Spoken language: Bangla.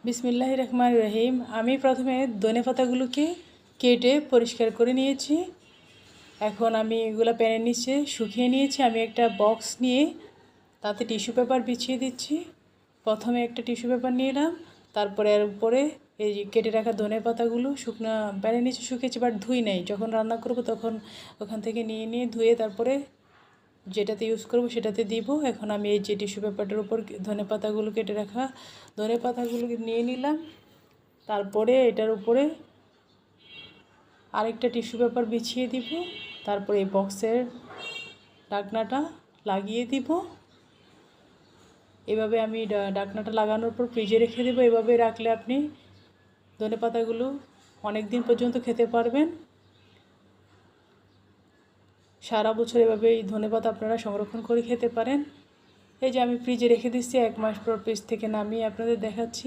বিসমিল্লাহির রহমানির রহিম। আমি প্রথমে ধনে পাতাগুলোকে কেটে পরিষ্কার করে নিয়েছি। এখন আমি এগুলো প্যানের নিচে শুকিয়ে নিয়েছি। আমি একটা বক্স নিয়ে তাতে টিস্যু পেপার বিছিয়ে দিচ্ছি। প্রথমে একটা টিস্যু পেপার নিলাম, তারপরে এর উপরে এই কেটে রাখা ধনে পাতাগুলো শুকনো প্যানের নিচে শুকিয়েছি, বাট ধুই নাই। যখন রান্না করব তখন ওখান থেকে নিয়ে ধুয়ে তারপরে যেটাতে ইউজ করব সেটাতে দিব। এখন আমি এই যে টিস্যু পেপারটার উপর ধনে পাতাগুলো কেটে রাখা ধনে পাতাগুলোকে নিয়ে নিলাম। তারপরে এটার উপরে আরেকটা টিস্যু পেপার বিছিয়ে দিব। তারপরে এই বক্সের ঢাকনাটা লাগিয়ে দিব। এভাবে আমি ঢাকনাটা লাগানোর পর ফ্রিজে রেখে দেবো। এভাবে রাখলে আপনি ধনে পাতাগুলো অনেক দিন পর্যন্ত খেতে পারবেন। সারা বছর এভাবে এই ধনেপাতা আপনারা সংরক্ষণ করে খেতে পারেন। এই যে আমি ফ্রিজে রেখে দিচ্ছি, 1 মাস পর ফ্রিজ থেকে নামিয়ে আপনাদের দেখাচ্ছি।